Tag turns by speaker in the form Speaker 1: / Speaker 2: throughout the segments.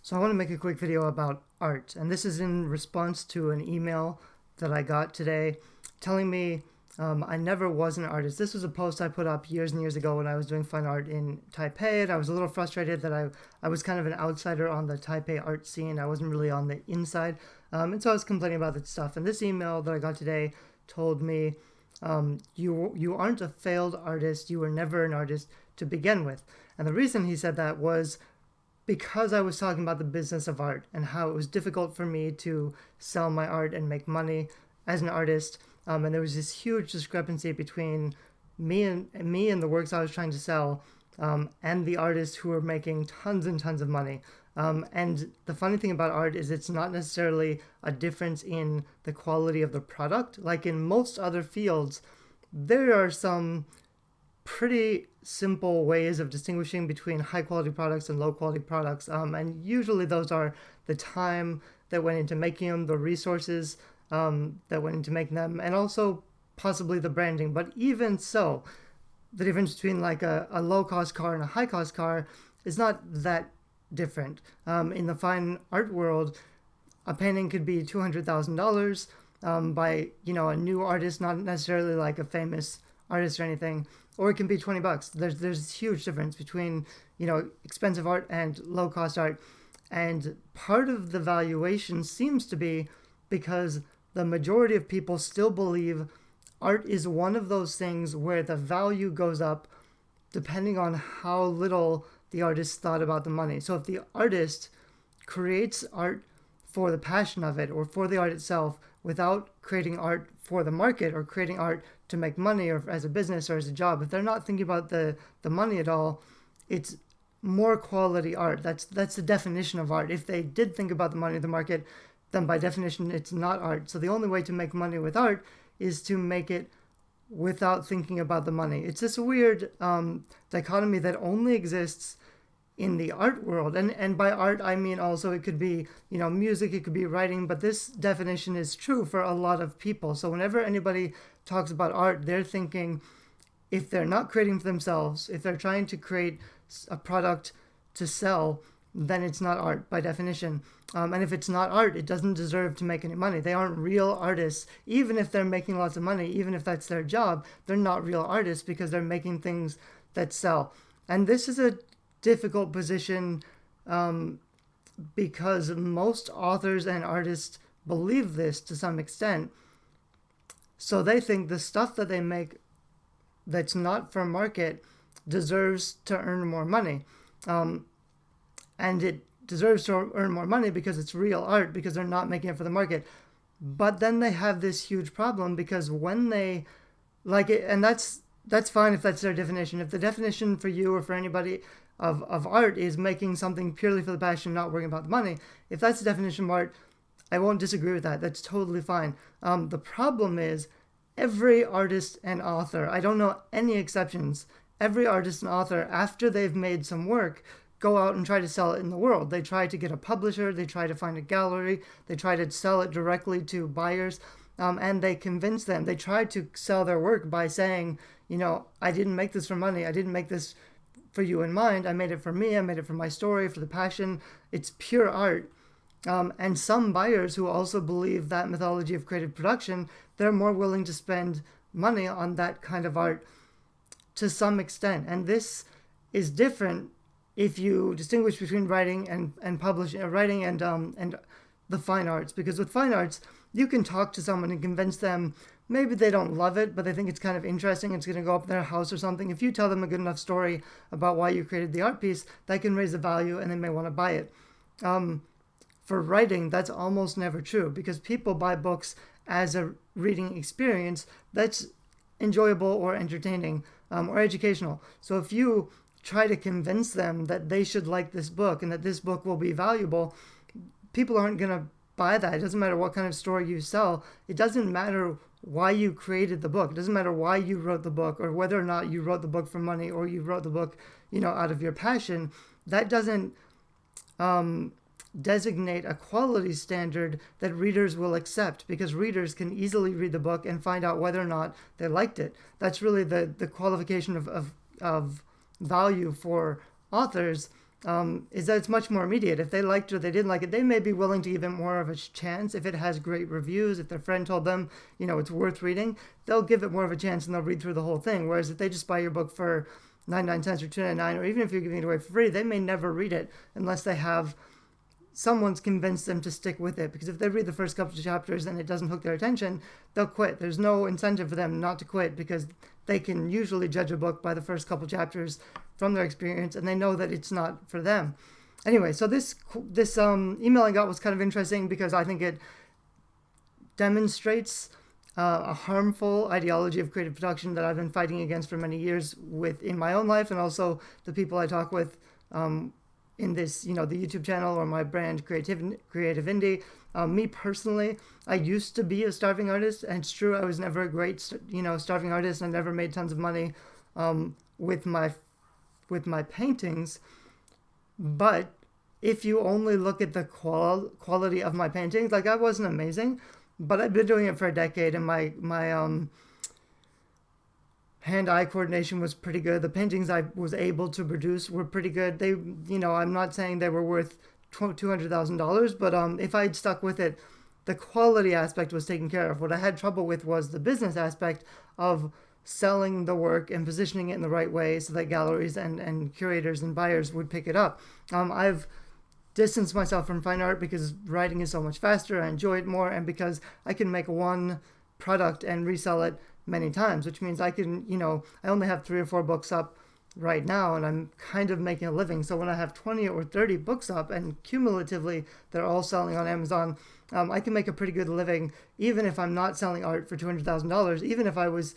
Speaker 1: So I want to make a quick video about art, and this is in response to an email that I got today telling me I never was an artist. This was a post I put up years and years ago when I was doing fine art in Taipei, and I was a little frustrated that I was kind of an outsider on the Taipei art scene. I wasn't really on the inside, and so I was complaining about that stuff. And this email that I got today told me, you aren't a failed artist. You were never an artist to begin with. And the reason he said that was because I was talking about the business of art and how it was difficult for me to sell my art and make money as an artist. And there was this huge discrepancy between me and the works I was trying to sell, and the artists who were making tons and tons of money. And the funny thing about art is it's not necessarily a difference in the quality of the product. Like in most other fields, there are some pretty simple ways of distinguishing between high quality products and low quality products. And usually those are the time that went into making them, the resources that went into making them, and also possibly the branding. But even so, the difference between like a low cost car and a high cost car is not that different. In the fine art world, a painting could be $200,000 by a new artist, not necessarily like a famous artist or anything, or it can be $20. There's a huge difference between expensive art and low cost art, and part of the valuation seems to be because the majority of people still believe art is one of those things where the value goes up depending on how little the artist thought about the money. So if the artist creates art for the passion of it or for the art itself without creating art for the market or creating art to make money or as a business or as a job, if they're not thinking about the money at all, it's more quality art. That's the definition of art. If they did think about the money of the market, then by definition it's not art. So the only way to make money with art is to make it without thinking about the money. It's this weird dichotomy that only exists in the art world, and by art I mean also it could be music, it could be writing, but this definition is true for a lot of people. So whenever anybody talks about art, they're thinking if they're not creating for themselves, if they're trying to create a product to sell, then it's not art by definition. And if it's not art, it doesn't deserve to make any money. They aren't real artists. Even if they're making lots of money, even if that's their job, they're not real artists because they're making things that sell. And this is a difficult position because most authors and artists believe this to some extent. So they think the stuff that they make that's not for market deserves to earn more money. And it deserves to earn more money because it's real art, because they're not making it for the market. But then they have this huge problem because when they like it, and that's fine if that's their definition. If the definition for you or for anybody of art is making something purely for the passion, not worrying about the money, if that's the definition of art, I won't disagree with that. That's totally fine. The problem is every artist and author, I don't know any exceptions, every artist and author, after they've made some work, go out and try to sell it in the world. They try to get a publisher, they try to find a gallery, they try to sell it directly to buyers, and they convince them. They try to sell their work by saying, I didn't make this for money, I didn't make this for you in mind, I made it for me, I made it for my story, for the passion. It's pure art. And some buyers who also believe that mythology of creative production, they're more willing to spend money on that kind of art to some extent. And this is different if you distinguish between writing and publishing, writing and the fine arts. Because with fine arts, you can talk to someone and convince them, maybe they don't love it, but they think it's kind of interesting, it's going to go up in their house or something. If you tell them a good enough story about why you created the art piece, that can raise the value and they may want to buy it. For writing, that's almost never true because people buy books as a reading experience that's enjoyable or entertaining or educational. So if you try to convince them that they should like this book and that this book will be valuable, people aren't going to buy that. It doesn't matter what kind of story you sell. It doesn't matter why you created the book. It doesn't matter why you wrote the book or whether or not you wrote the book for money or you wrote the book, out of your passion. That doesn't designate a quality standard that readers will accept because readers can easily read the book and find out whether or not they liked it. That's really the qualification of value for authors is that it's much more immediate. If they liked it or they didn't like it, they may be willing to give it more of a chance. If it has great reviews, if their friend told them, it's worth reading, they'll give it more of a chance and they'll read through the whole thing. Whereas if they just buy your book for 99 cents or 2.99, or even if you're giving it away for free, they may never read it unless they have someone's convinced them to stick with it. Because if they read the first couple of chapters and it doesn't hook their attention, they'll quit. There's no incentive for them not to quit because they can usually judge a book by the first couple chapters from their experience, and they know that it's not for them. Anyway, so this email I got was kind of interesting because I think it demonstrates a harmful ideology of creative production that I've been fighting against for many years in my own life, and also the people I talk with in this, the YouTube channel or my brand Creative Indie. Me personally, I used to be a starving artist, and it's true I was never a great, starving artist, and I never made tons of money with my paintings. But if you only look at the quality of my paintings, like I wasn't amazing, but I've been doing it for a decade, and my hand-eye coordination was pretty good. The paintings I was able to produce were pretty good. They, I'm not saying they were worth $200,000, but if I'd stuck with it, the quality aspect was taken care of. What I had trouble with was the business aspect of selling the work and positioning it in the right way so that galleries and curators and buyers would pick it up. I've distanced myself from fine art because writing is so much faster, I enjoy it more, and because I can make one product and resell it many times, which means I can, I only have 3 or 4 books up right now, and I'm kind of making a living. So when I have 20 or 30 books up, and cumulatively they're all selling on Amazon, I can make a pretty good living, even if I'm not selling art for $200,000. Even if I was,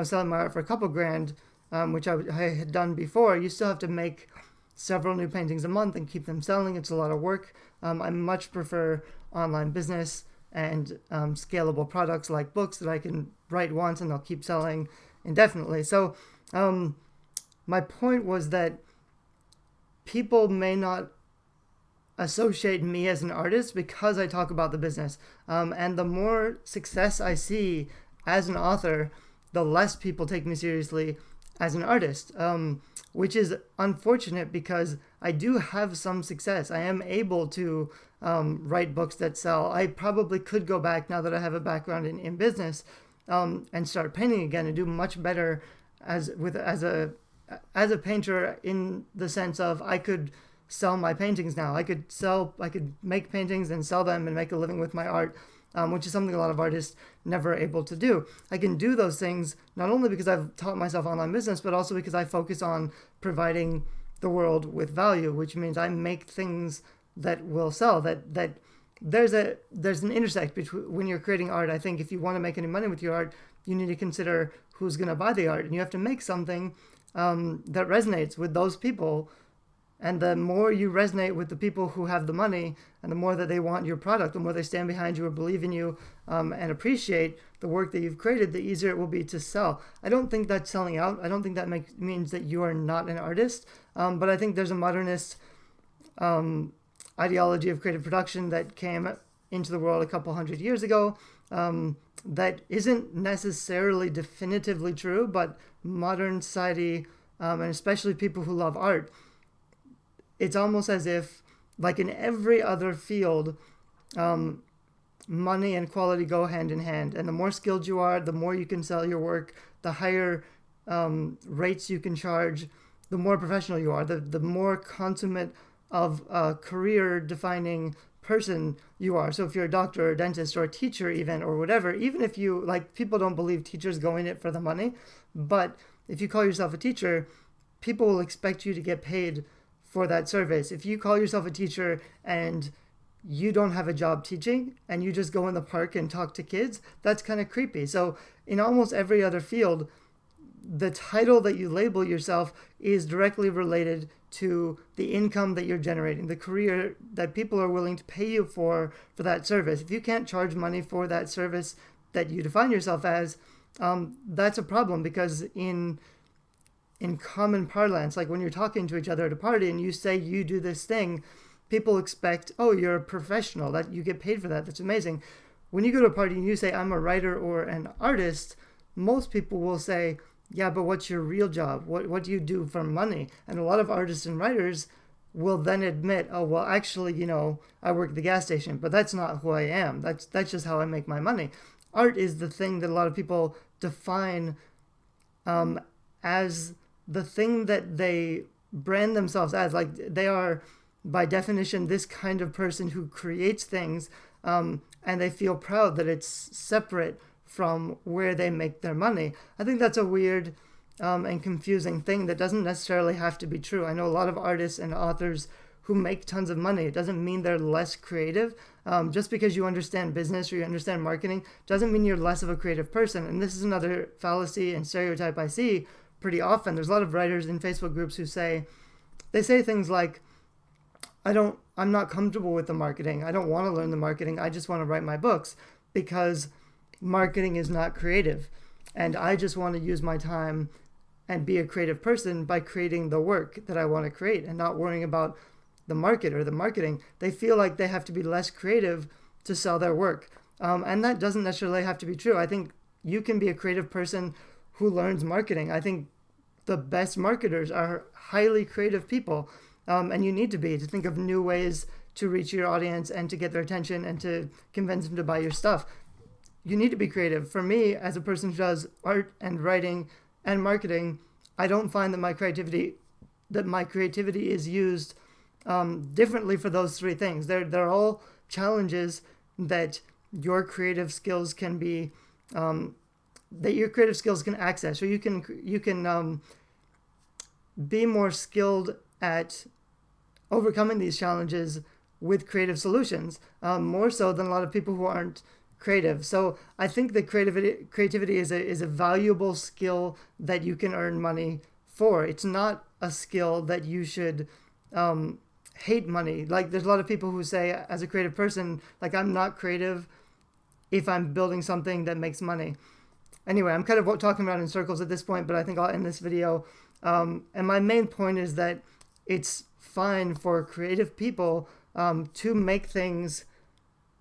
Speaker 1: selling my art for a couple grand, which I had done before, you still have to make several new paintings a month and keep them selling. It's a lot of work. I much prefer online business and scalable products like books that I can write once and they'll keep selling indefinitely. So my point was that people may not associate me as an artist because I talk about the business. And the more success I see as an author, the less people take me seriously as an artist, which is unfortunate because I do have some success. I am able to write books that sell. I probably could go back now that I have a background in business and start painting again and do much better as a painter, in the sense of I could sell my paintings now. I could make paintings and sell them and make a living with my art, which is something a lot of artists never are able to do. I can do those things not only because I've taught myself online business, but also because I focus on providing the world with value, which means I make things that will sell. That there's an intersect between when you're creating art. I think if you want to make any money with your art, you need to consider who's going to buy the art, and you have to make something that resonates with those people. And the more you resonate with the people who have the money, and the more that they want your product, the more they stand behind you or believe in you and appreciate the work that you've created, the easier it will be to sell. I don't think that's selling out. I don't think that means that you are not an artist. But I think there's a modernist ideology of creative production that came into the world a couple hundred years ago that isn't necessarily definitively true, but modern society, and especially people who love art, it's almost as if, like in every other field, money and quality go hand in hand. And the more skilled you are, the more you can sell your work, the higher rates you can charge, the more professional you are, the more consummate of a career-defining person you are. So if you're a doctor or a dentist or a teacher even, or whatever, even if you, like, people don't believe teachers go in it for the money, but if you call yourself a teacher, people will expect you to get paid for that service. If you call yourself a teacher and you don't have a job teaching and you just go in the park and talk to kids, that's kind of creepy. So in almost every other field, the title that you label yourself is directly related to the income that you're generating, the career that people are willing to pay you for that service. If you can't charge money for that service that you define yourself as, that's a problem, because in common parlance, like when you're talking to each other at a party and you say you do this thing, people expect, oh, you're a professional, that you get paid for that. That's amazing. When you go to a party and you say, I'm a writer or an artist, most people will say, yeah, but what's your real job? What do you do for money? And a lot of artists and writers will then admit, oh, well, actually, I work at the gas station, but that's not who I am. That's just how I make my money. Art is the thing that a lot of people define as the thing that they brand themselves as. Like, they are, by definition, this kind of person who creates things, and they feel proud that it's separate from where they make their money. I think that's a weird and confusing thing that doesn't necessarily have to be true. I know a lot of artists and authors who make tons of money. It doesn't mean they're less creative. Just because you understand business or you understand marketing doesn't mean you're less of a creative person. And this is another fallacy and stereotype I see pretty often. There's a lot of writers in Facebook groups who say things like, I'm not comfortable with the marketing. I don't want to learn the marketing. I just want to write my books because marketing is not creative. And I just want to use my time and be a creative person by creating the work that I want to create and not worrying about the market or the marketing. They feel like they have to be less creative to sell their work. And that doesn't necessarily have to be true. I think you can be a creative person who learns marketing. I think the best marketers are highly creative people. And you need to think of new ways to reach your audience and to get their attention and to convince them to buy your stuff. You need to be creative. For me, as a person who does art and writing and marketing, I don't find that my creativity is used differently for those three things. They're all challenges that your creative skills can be access, or you can be more skilled at overcoming these challenges with creative solutions, more so than a lot of people who aren't creative. So I think that creativity is a valuable skill that you can earn money for. It's not a skill that you should hate money. Like, there's a lot of people who say, as a creative person, like, I'm not creative if I'm building something that makes money. Anyway, I'm kind of talking about in circles at this point, but I think I'll end this video. And my main point is that it's fine for creative people to make things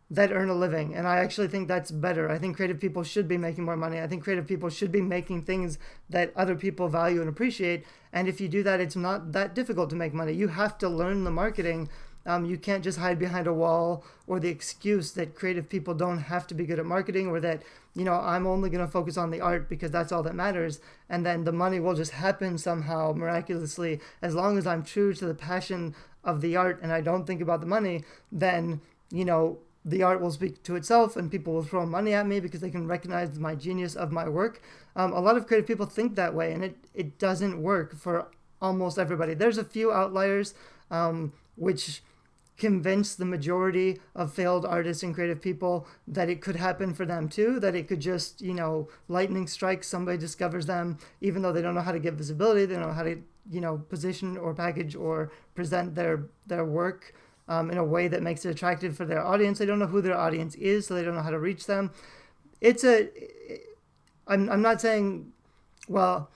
Speaker 1: that earn a living. And I actually think that's better. I think creative people should be making more money. I think creative people should be making things that other people value and appreciate. And if you do that, it's not that difficult to make money. You have to learn the marketing. You can't just hide behind a wall or the excuse that creative people don't have to be good at marketing, or that, I'm only going to focus on the art because that's all that matters. And then the money will just happen somehow miraculously. As long as I'm true to the passion of the art and I don't think about the money, then, the art will speak to itself and people will throw money at me because they can recognize my genius of my work. A lot of creative people think that way, and it doesn't work for almost everybody. There's a few outliers which convince the majority of failed artists and creative people that it could happen for them too, that it could just, lightning strike, somebody discovers them, even though they don't know how to get visibility, they don't know how to, position or package or present their work in a way that makes it attractive for their audience. They don't know who their audience is, so they don't know how to reach them. I'm not saying, well,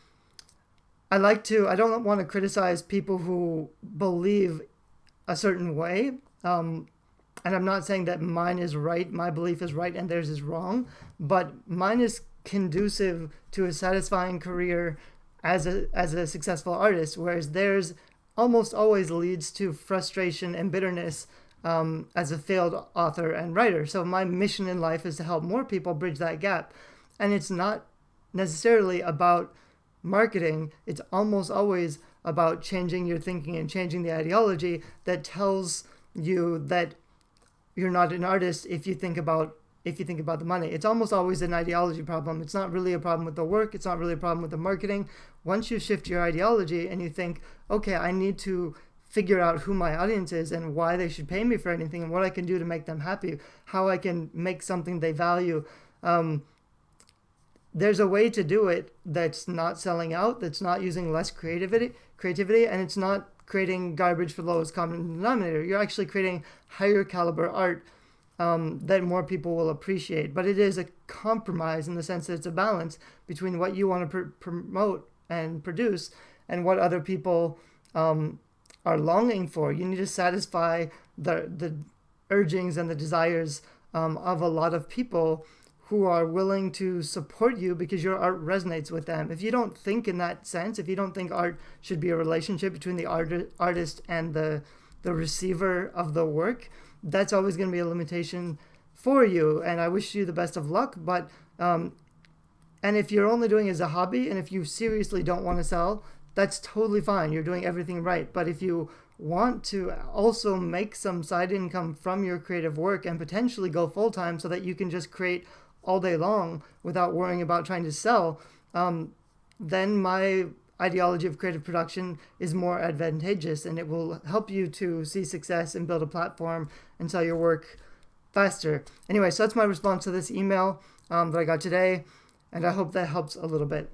Speaker 1: I don't want to criticize people who believe a certain way. And I'm not saying that mine is right, my belief is right and theirs is wrong, but mine is conducive to a satisfying career as a successful artist, whereas theirs almost always leads to frustration and bitterness as a failed author and writer. So my mission in life is to help more people bridge that gap. And it's not necessarily about marketing. It's almost always about changing your thinking and changing the ideology that tells you that you're not an artist if you think about the money. It's almost always an ideology problem. It's not really a problem with the work. It's not really a problem with the marketing. Once you shift your ideology and you think, okay, I need to figure out who my audience is and why they should pay me for anything and what I can do to make them happy, how I can make something they value. There's a way to do it that's not selling out, that's not using less creativity, and it's not creating garbage for the lowest common denominator. You're actually creating higher caliber art that more people will appreciate. But it is a compromise in the sense that it's a balance between what you want to promote and produce and what other people are longing for. You need to satisfy the urgings and the desires of a lot of people who are willing to support you because your art resonates with them. If you don't think in that sense, if you don't think art should be a relationship between the artist and the receiver of the work, that's always going to be a limitation for you. And I wish you the best of luck. But and if you're only doing it as a hobby, and if you seriously don't want to sell, that's totally fine. You're doing everything right. But if you want to also make some side income from your creative work and potentially go full-time so that you can just create all day long without worrying about trying to sell, then my ideology of creative production is more advantageous, and it will help you to see success and build a platform and sell your work faster. Anyway, so that's my response to this email that I got today, and I hope that helps a little bit.